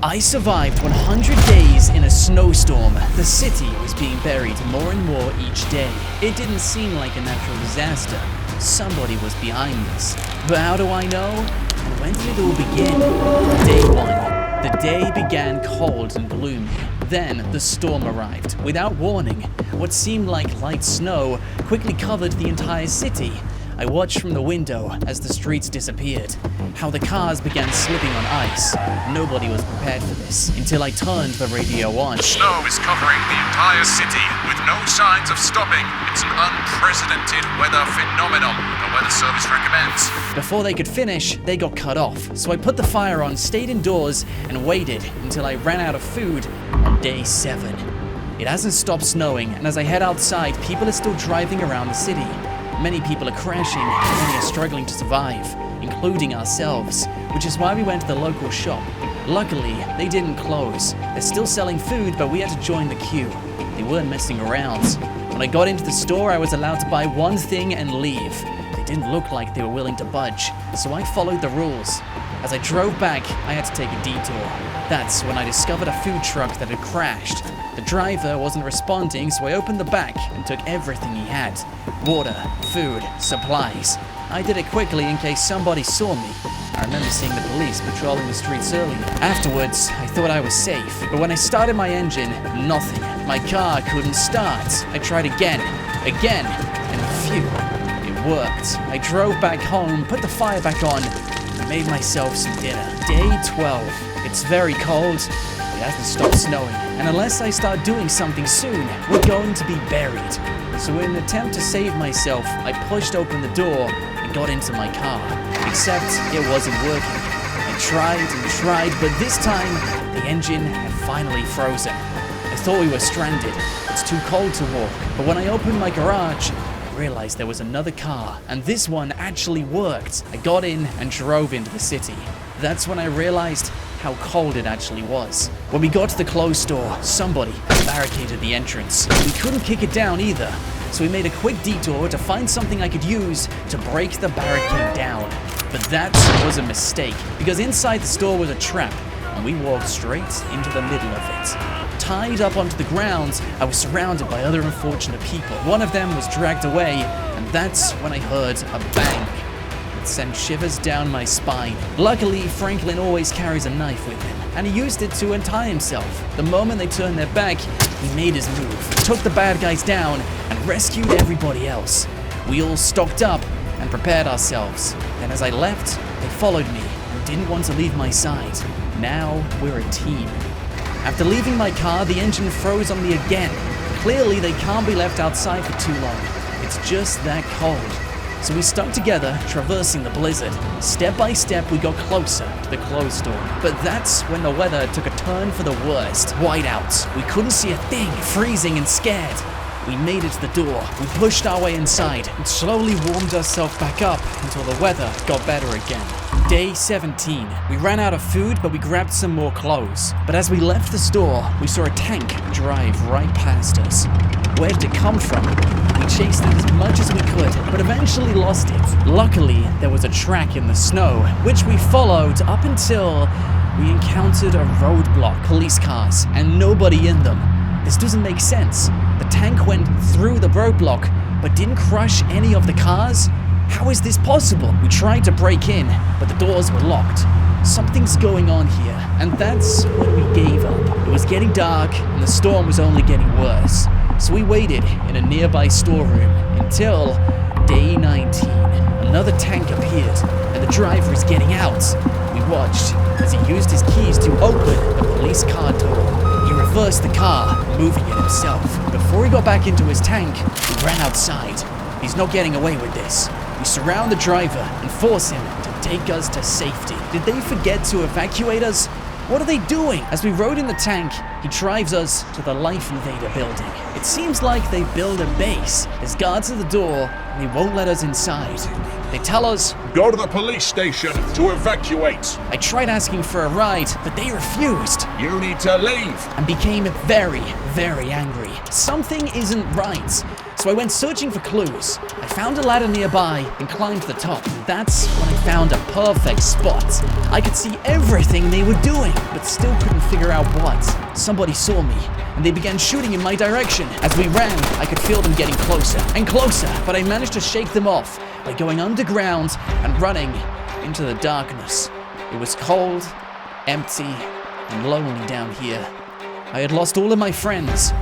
I survived 100 days in a snowstorm. The city was being buried more and more each day. It didn't seem like a natural disaster. Somebody was behind this. But how do I know? And when did it all begin? Day 1. The day began cold and gloomy. Then the storm arrived. Without warning, what seemed like light snow quickly covered the entire city. I watched from the window as the streets disappeared, how the cars began slipping on ice. Nobody was prepared for this until I turned the radio on. Snow is covering the entire city with no signs of stopping. It's an unprecedented weather phenomenon, the weather service recommends. Before they could finish, they got cut off. So I put the fire on, stayed indoors, and waited until I ran out of food on day 7. It hasn't stopped snowing, and as I head outside, people are still driving around the city. Many people are crashing, and many are struggling to survive, including ourselves, which is why we went to the local shop. Luckily, they didn't close. They're still selling food, but we had to join the queue. They weren't messing around. When I got into the store, I was allowed to buy one thing and leave. They didn't look like they were willing to budge, so I followed the rules. As I drove back, I had to take a detour. That's when I discovered a food truck that had crashed. The driver wasn't responding, so I opened the back and took everything he had. Water, food, supplies. I did it quickly in case somebody saw me. I remember seeing the police patrolling the streets earlier. Afterwards, I thought I was safe, but when I started my engine, nothing. My car couldn't start. I tried again, and phew, it worked. I drove back home, put the fire back on, and made myself some dinner. Day 12. It's very cold. It hasn't stopped snowing, and unless I start doing something soon, we're going to be buried. So in an attempt to save myself, I pushed open the door and got into my car. Except it wasn't working. I tried, but this time, the engine had finally frozen. I thought we were stranded. It's too cold to walk. But when I opened my garage, I realized there was another car, and this one actually worked. I got in and drove into the city. That's when I realized how cold it actually was. When we got to the clothes store, somebody barricaded the entrance. We couldn't kick it down either, so we made a quick detour to find something I could use to break the barricade down. But that was a mistake, because inside the store was a trap, and we walked straight into the middle of it. Tied up onto the ground, I was surrounded by other unfortunate people. One of them was dragged away, and that's when I heard a bang. Sent shivers down my spine. Luckily, Franklin always carries a knife with him, and he used it to untie himself. The moment they turned their back, he made his move, took the bad guys down, and rescued everybody else. We all stocked up and prepared ourselves. Then as I left, they followed me and didn't want to leave my side. Now we're a team. After leaving my car, the engine froze on me again. Clearly, they can't be left outside for too long. It's just that cold. So we stuck together, traversing the blizzard. Step by step, we got closer to the clothes store. But that's when the weather took a turn for the worst. Whiteout. We couldn't see a thing, freezing and scared. We made it to the door. We pushed our way inside and slowly warmed ourselves back up until the weather got better again. Day 17. We ran out of food, but we grabbed some more clothes. But as we left the store, we saw a tank drive right past us. Where did it come from? We chased it as much as we could, but eventually lost it. Luckily, there was a track in the snow, which we followed up until we encountered a roadblock, police cars, and nobody in them. This doesn't make sense. The tank went through the roadblock, but didn't crush any of the cars? How is this possible? We tried to break in, but the doors were locked. Something's going on here, and that's when we gave up. It was getting dark, and the storm was only getting worse. So we waited in a nearby storeroom until day 19. Another tank appeared, and the driver is getting out. We watched as he used his keys to open the police car door. He reversed the car, moving it himself. Before he got back into his tank, we ran outside. He's not getting away with this. We surround the driver and force him to take us to safety. Did they forget to evacuate us? What are they doing? As we rode in the tank, he drives us to the Life Invader building. It seems like they build a base. There's guards at the door, and they won't let us inside. They tell us, "Go to the police station to evacuate." I tried asking for a ride, but they refused. "You need to leave." And became very, very angry. Something isn't right. So I went searching for clues. I found a ladder nearby and climbed to the top. That's when I found a perfect spot. I could see everything they were doing, but still couldn't figure out what. Somebody saw me, and they began shooting in my direction. As we ran, I could feel them getting closer and closer, but I managed to shake them off by going underground and running into the darkness. It was cold, empty, and lonely down here. I had lost all of my friends,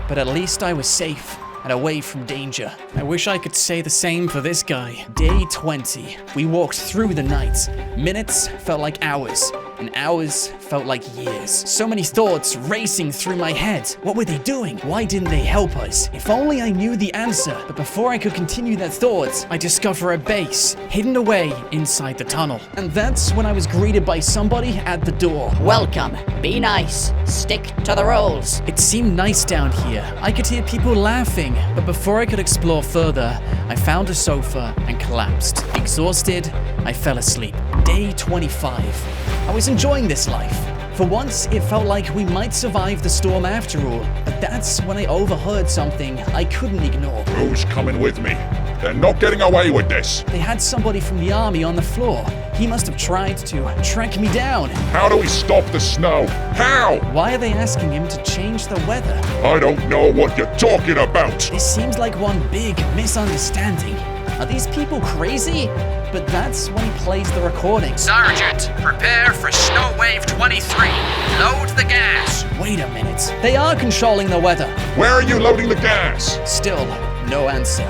but at least I was safe and away from danger. I wish I could say the same for this guy. Day 20. We walked through the night. Minutes felt like hours, and hours felt like years. So many thoughts racing through my head. What were they doing? Why didn't they help us? If only I knew the answer. But before I could continue that thought, I discover a base hidden away inside the tunnel. And that's when I was greeted by somebody at the door. Welcome. Be nice. Stick to the rules. It seemed nice down here. I could hear people laughing, but before I could explore further, I found a sofa and collapsed. Exhausted, I fell asleep. Day 25. I was enjoying this life. For once, it felt like we might survive the storm after all, but that's when I overheard something I couldn't ignore. Who's coming with me? They're not getting away with this. They had somebody from the army on the floor. He must have tried to track me down. How do we stop the snow? How? Why are they asking him to change the weather? I don't know what you're talking about. This seems like one big misunderstanding. Are these people crazy? But that's when he plays the recording. Sergeant, prepare for snow wave 23. Load the gas. Wait a minute. They are controlling the weather. Where are you loading the gas? Still, no answer.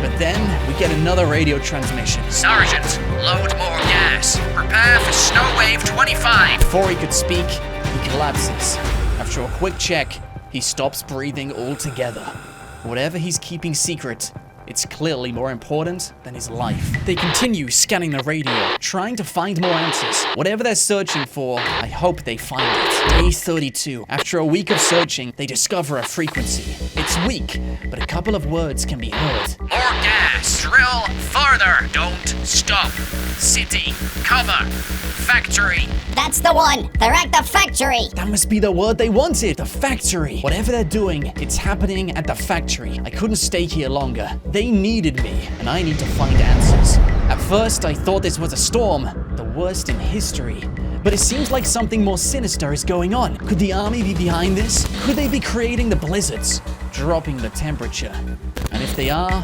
But then we get another radio transmission. Sergeant, load more gas. Prepare for snow wave 25. Before he could speak, he collapses. After a quick check, he stops breathing altogether. Whatever he's keeping secret, it's clearly more important than his life. They continue scanning the radio, trying to find more answers. Whatever they're searching for, I hope they find it. Day 32. After a week of searching, they discover a frequency. It's weak, but a couple of words can be heard. More gas. Drill further. Don't stop. City. Cover. Factory. That's the one. They're at the factory. That must be the word they wanted. The factory. Whatever they're doing, it's happening at the factory. I couldn't stay here longer. They needed me, and I need to find answers. At first, I thought this was a storm, the worst in history. But it seems like something more sinister is going on. Could the army be behind this? Could they be creating the blizzards, dropping the temperature? And if they are,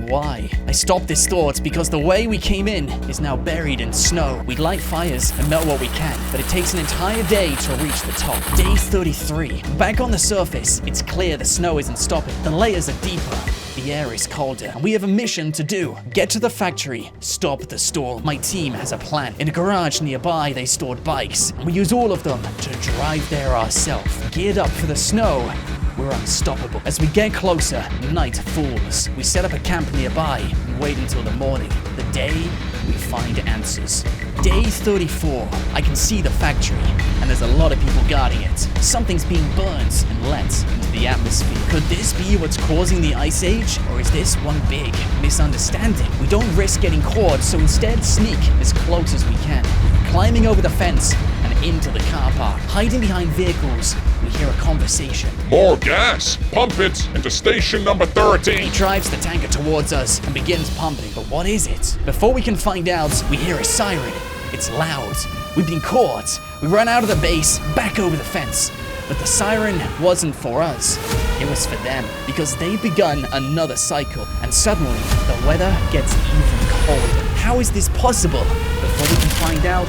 why? I stopped this thought because the way we came in is now buried in snow. We light fires and melt what we can, but it takes an entire day to reach the top. Day 33. Back on the surface, it's clear the snow isn't stopping. The layers are deeper. The air is colder, and we have a mission to do. Get to the factory, stop the storm. My team has a plan. In a garage nearby, they stored bikes, and we use all of them to drive there ourselves. Geared up for the snow, we're unstoppable. As we get closer, night falls. We set up a camp nearby and wait until the morning. The day we find answers. Day 34. I can see the factory, and there's a lot of people guarding it. Something's being burnt and let into the atmosphere. Could this be what's causing the ice age? Or is this one big misunderstanding? We don't risk getting caught, so instead sneak as close as we can. Climbing over the fence and into the car park. Hiding behind vehicles, we hear a conversation. More gas! Pump it into station number 13! He drives the tanker towards us and begins pumping, but what is it? Before we can find out, we hear a siren. It's loud. We've been caught. We run out of the base, back over the fence. But the siren wasn't for us. It was for them, because they'd begun another cycle, and suddenly the weather gets even colder. How is this possible? Before we can find out,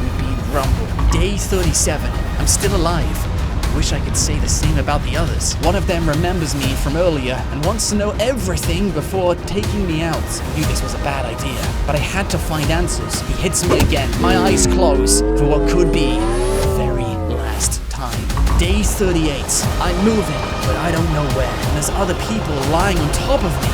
we've been rumbled. Day 37. I'm still alive. I wish I could say the same about the others. One of them remembers me from earlier and wants to know everything before taking me out. I knew this was a bad idea, but I had to find answers. He hits me again. My eyes close for what could be the very last time. Day 38. I'm moving, but I don't know where. And there's other people lying on top of me.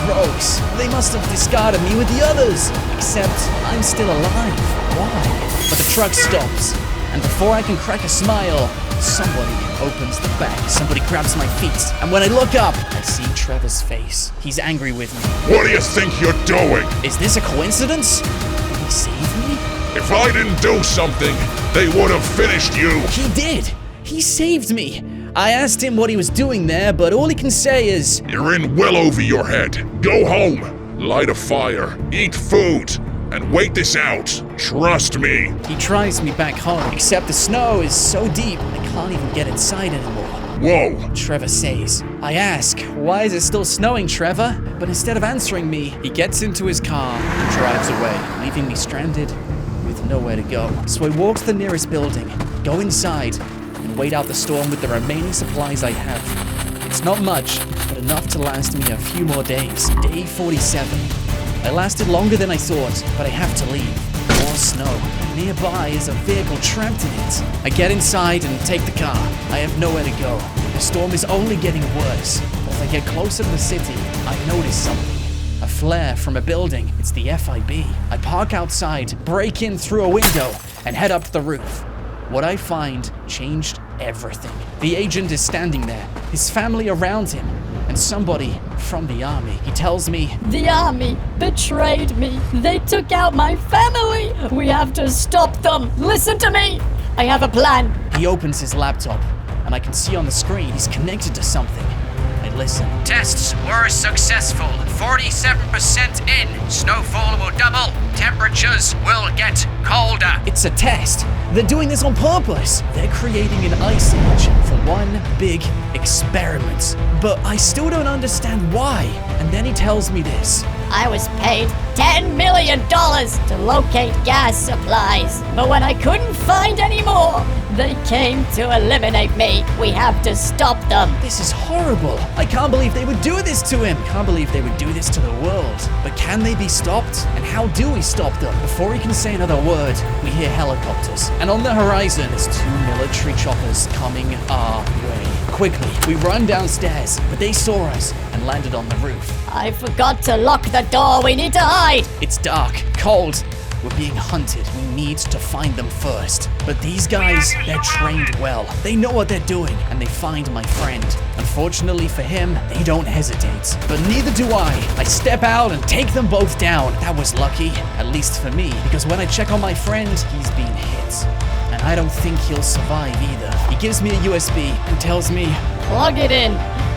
Gross. They must have discarded me with the others. Except I'm still alive. Why? But the truck stops, and before I can crack a smile, somebody opens the back. Somebody grabs my feet, and when I look up, I see Trevor's face. He's angry with me. What do you think you're doing? Is this a coincidence? Did he save me? If I didn't do something, they would have finished you. He did! He saved me! I asked him what he was doing there, but all he can say is, You're in well over your head. Go home, light a fire, eat food, and wait this out. Trust me. He drives me back home, except the snow is so deep I can't even get inside anymore. Whoa. Trevor says. I ask, why is it still snowing, Trevor? But instead of answering me, he gets into his car and drives away, leaving me stranded with nowhere to go. So I walk to the nearest building, go inside, and wait out the storm with the remaining supplies I have. It's not much, but enough to last me a few more days. Day 47. I lasted longer than I thought, but I have to leave. More snow. Nearby is a vehicle trapped in it. I get inside and take the car. I have nowhere to go. The storm is only getting worse. But as I get closer to the city, I notice something. A flare from a building. It's the FIB. I park outside, break in through a window, and head up to the roof. What I find changed everything. The agent is standing there, his family around him, and somebody from the army. He tells me, The army betrayed me. They took out my family. We have to stop them. Listen to me. I have a plan. He opens his laptop, and I can see on the screen he's connected to something. I listen. Tests were successful. 47% in. Snowfall will double. Temperatures will get colder. It's a test. They're doing this on purpose. They're creating an ice age for one big experiment. But I still don't understand why. And then he tells me this. I was paid $10 million to locate gas supplies. But when I couldn't find any more, they came to eliminate me. We have to stop them. This is horrible. I can't believe they would do this to him. Can't believe they would do this to the world. But can they be stopped? And how do we stop them? Before he can say another word, we hear helicopters. And on the horizon is 2 military choppers coming our way. Quickly, we run downstairs, but they saw us and landed on the roof. I forgot to lock the door. We need to hide. It's dark, cold. We're being hunted. We need to find them first. But these guys, they're trained well. They know what they're doing, and they find my friend. Unfortunately for him, they don't hesitate. But neither do I. I step out and take them both down. That was lucky, at least for me, because when I check on my friend, he's been hit. And I don't think he'll survive either. He gives me a USB and tells me, Plug it in.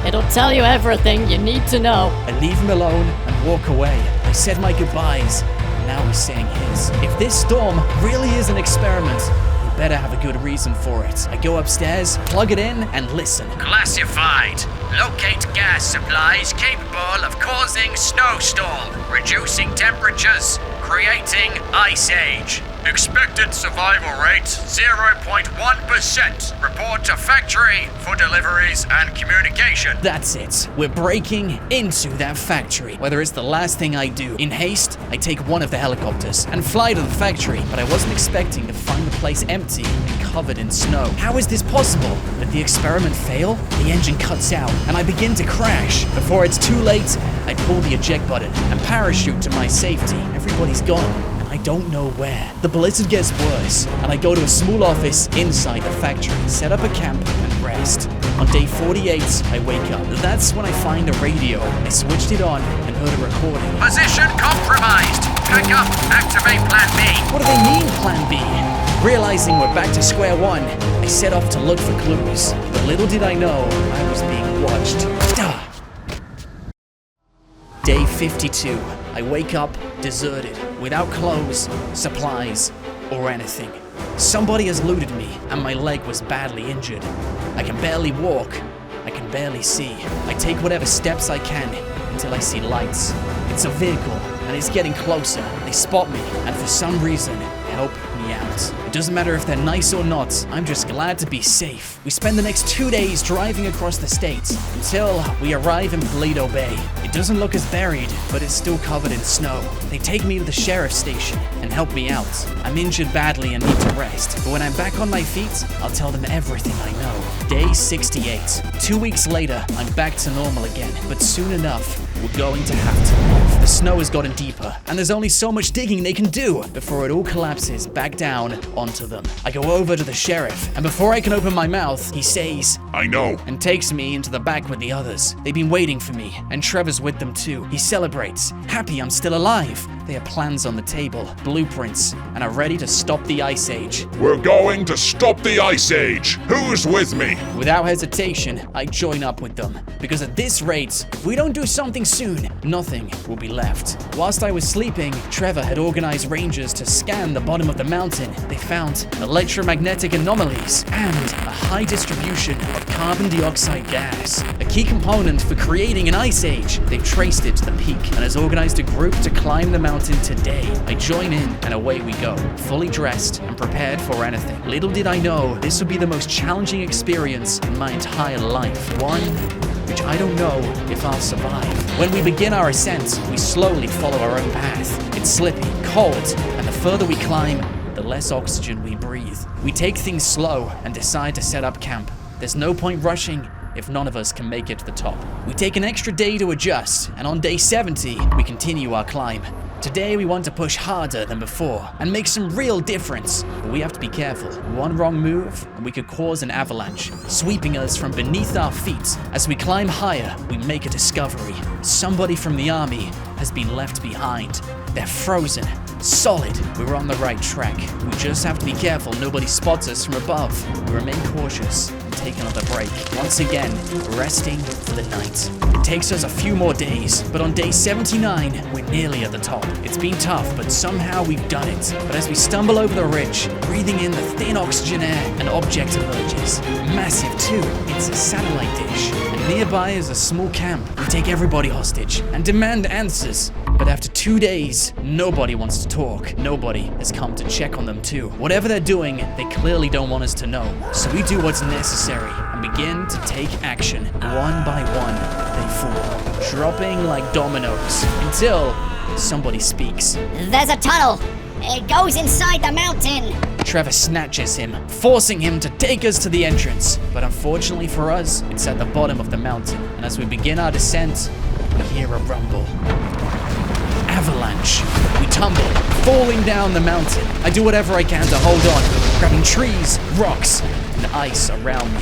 It'll tell you everything you need to know. I leave him alone and walk away. I said my goodbyes. Now he's saying his. If this storm really is an experiment, we better have a good reason for it. I go upstairs, plug it in, and listen. Classified. Locate gas supplies capable of causing snowstorm, reducing temperatures, creating ice age. Expected survival rate 0.1%. Report to factory for deliveries and communication. That's it. We're breaking into that factory. Whether it's the last thing I do. In haste, I take one of the helicopters and fly to the factory, but I wasn't expecting to find the place empty and covered in snow. How is this possible? Did the experiment fail? The engine cuts out, and I begin to crash. Before it's too late, I pull the eject button and parachute to my safety. Everybody's gone. I don't know where. The blizzard gets worse, and I go to a small office inside the factory, set up a camp, and rest. On day 48, I wake up. That's when I find a radio. I switched it on and heard a recording. Position compromised. Pick up. Activate Plan B. What do they mean, Plan B? Realizing we're back to square one, I set off to look for clues. But little did I know, I was being watched. Day 52. I wake up deserted, without clothes, supplies, or anything. Somebody has looted me, and my leg was badly injured. I can barely walk. I can barely see. I take whatever steps I can until I see lights. It's a vehicle, and it's getting closer. They spot me, and for some reason, help me out. It doesn't matter if they're nice or not, I'm just glad to be safe. We spend the next 2 days driving across the states until we arrive in Paleto Bay. It doesn't look as buried, but it's still covered in snow. They take me to the sheriff's station and help me out. I'm injured badly and need to rest, but when I'm back on my feet, I'll tell them everything I know. Day 68. 2 weeks later, I'm back to normal again, but soon enough, we're going to have to move. The snow has gotten deeper, and there's only so much digging they can do before it all collapses back down onto them. I go over to the sheriff, and before I can open my mouth, he says, I know. and takes me into the back with the others. They've been waiting for me, and Trevor's with them too. He celebrates, happy I'm still alive. They have plans on the table, blueprints, and are ready to stop the Ice Age. We're going to stop the Ice Age. Who's with me? Without hesitation, I join up with them, because at this rate, if we don't do something soon, nothing will be left. Whilst I was sleeping, Trevor had organized rangers to scan the bottom of the mountain. They found electromagnetic anomalies and a high distribution of carbon dioxide gas, a key component for creating an ice age. They've traced it to the peak and has organized a group to climb the mountain today. I join in and away we go, fully dressed and prepared for anything. Little did I know this would be the most challenging experience in my entire life. One which I don't know if I'll survive. When we begin our ascent, we slowly follow our own path. It's slippy, cold, and the further we climb, the less oxygen we breathe. We take things slow and decide to set up camp. There's no point rushing if none of us can make it to the top. We take an extra day to adjust, and on day 70, we continue our climb. Today we want to push harder than before and make some real difference, but we have to be careful. One wrong move and we could cause an avalanche, sweeping us from beneath our feet. As we climb higher, we make a discovery. Somebody from the army has been left behind. They're frozen, solid. We're on the right track. We just have to be careful nobody spots us from above. We remain cautious and take another break. Once again, resting for the night. It takes us a few more days, but on day 79, we're nearly at the top. It's been tough, but somehow we've done it. But as we stumble over the ridge, breathing in the thin oxygen air, an object emerges. Massive too. It's a satellite dish. And nearby is a small camp. We take everybody hostage and demand answers. But after 2 days, nobody wants to talk. Nobody has come to check on them too. Whatever they're doing, they clearly don't want us to know. So we do what's necessary and begin to take action. One by one, they fall, dropping like dominoes until somebody speaks. There's a tunnel. It goes inside the mountain. Trevor snatches him, forcing him to take us to the entrance. But unfortunately for us, it's at the bottom of the mountain. And as we begin our descent, we hear a rumble. Avalanche. We tumble, falling down the mountain. I do whatever I can to hold on, grabbing trees, rocks, and ice around me.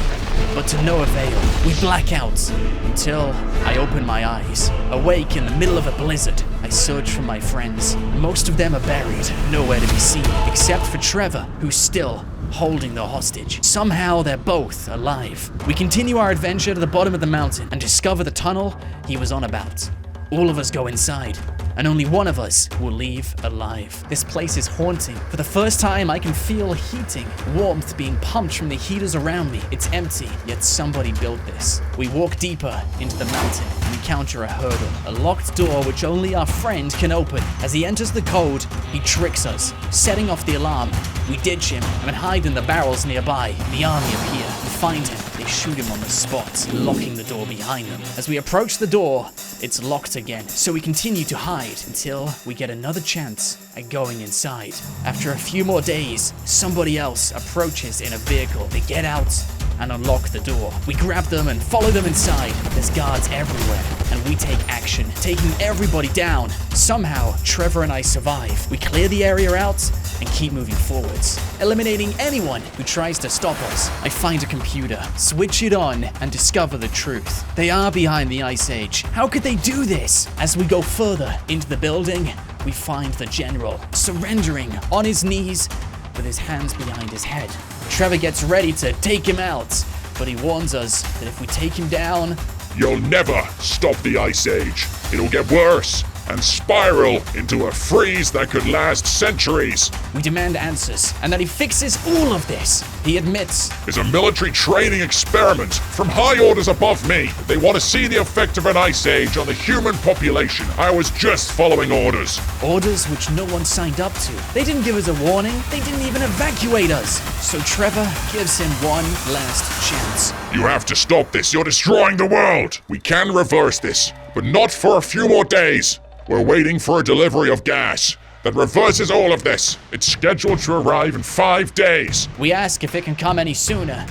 But to no avail. We black out until I open my eyes. Awake in the middle of a blizzard, I search for my friends. Most of them are buried, nowhere to be seen, except for Trevor, who's still holding the hostage. Somehow they're both alive. We continue our adventure to the bottom of the mountain and discover the tunnel he was on about. All of us go inside, and only one of us will leave alive. This place is haunting. For the first time, I can feel heating, warmth being pumped from the heaters around me. It's empty, yet somebody built this. We walk deeper into the mountain and encounter a hurdle, a locked door which only our friend can open. As he enters the code, he tricks us, setting off the alarm. We ditch him and hide in the barrels nearby. The army appear and find him. They shoot him on the spot, locking the door behind them. As we approach the door, it's locked again, so we continue to hide until we get another chance at going inside. After a few more days, somebody else approaches in a vehicle. They get out and unlock the door. We grab them and follow them inside. There's guards everywhere, and we take action, taking everybody down. Somehow, Trevor and I survive. We clear the area out and keep moving forwards, eliminating anyone who tries to stop us. I find a computer, switch it on, and discover the truth. They are behind the Ice Age. How could they do this? As we go further into the building, we find the general, surrendering on his knees with his hands behind his head. Trevor gets ready to take him out, but he warns us that if we take him down, You'll never stop the Ice Age. It'll get worse and spiral into a freeze that could last centuries. we demand answers, and that he fixes all of this. He admits, It's a military training experiment from high orders above me. They want to see the effect of an Ice Age on the human population. I was just following orders. orders which no one signed up to. They didn't give us a warning, they didn't even evacuate us. So Trevor gives him one last chance. You have to stop this. You're destroying the world. We can reverse this, but not for a few more days. We're waiting for a delivery of gas that reverses all of this. It's scheduled to arrive in 5 days. We ask if it can come any sooner,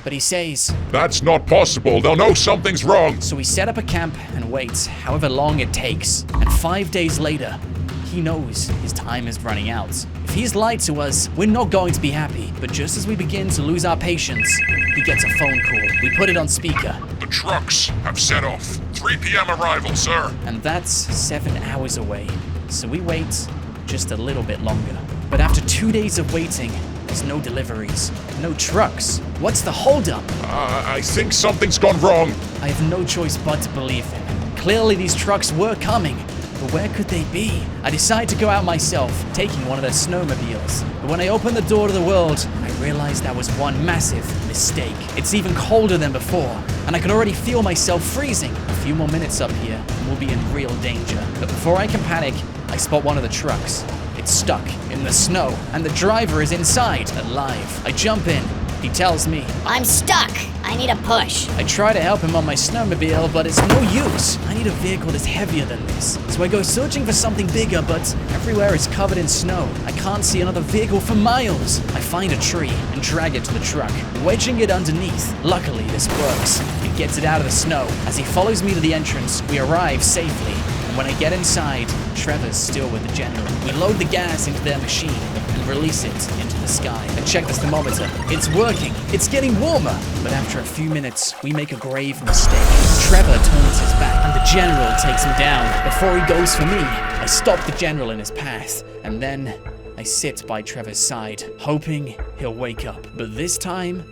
but he says, That's not possible. They'll know something's wrong. so we set up a camp and wait however long it takes. And 5 days later, he knows his time is running out. If he's lied to us, we're not going to be happy. But just as we begin to lose our patience, he gets a phone call. We put it on speaker, The trucks have set off. 3 p.m. arrival, sir. and that's 7 hours away. so we wait just a little bit longer. But after 2 days of waiting, there's no deliveries, no trucks. What's the holdup? I think something's gone wrong. I have no choice but to believe him. Clearly these trucks were coming, but where could they be? I decide to go out myself, taking one of their snowmobiles. But when I open the door to the world, I realize that was one massive mistake. It's even colder than before, and I can already feel myself freezing. A few more minutes up here, and we'll be in real danger. But before I can panic, I spot one of the trucks. It's stuck in the snow, and the driver is inside, alive. I jump in. He tells me, I'm stuck. I need a push. I try to help him on my snowmobile, but it's no use. I need a vehicle that's heavier than this. So I go searching for something bigger, but everywhere is covered in snow. I can't see another vehicle for miles. I find a tree and drag it to the truck, wedging it underneath. Luckily, this works. It gets it out of the snow. As he follows me to the entrance, we arrive safely. And when I get inside, Trevor's still with the general. We load the gas into their machine and release it into the sky. I check the thermometer. It's working. It's getting warmer. But after a few minutes, we make a grave mistake. Trevor turns his back and the general takes him down. Before he goes for me, I stop the general in his path. And then I sit by Trevor's side, hoping he'll wake up. But this time,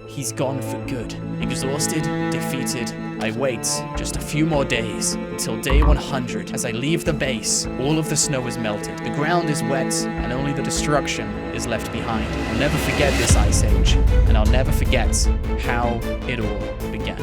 he's gone for good. Exhausted, defeated, I wait just a few more days until day 100. As I leave the base, all of the snow is melted. The ground is wet, and only the destruction is left behind. I'll never forget this ice age, and I'll never forget how it all began.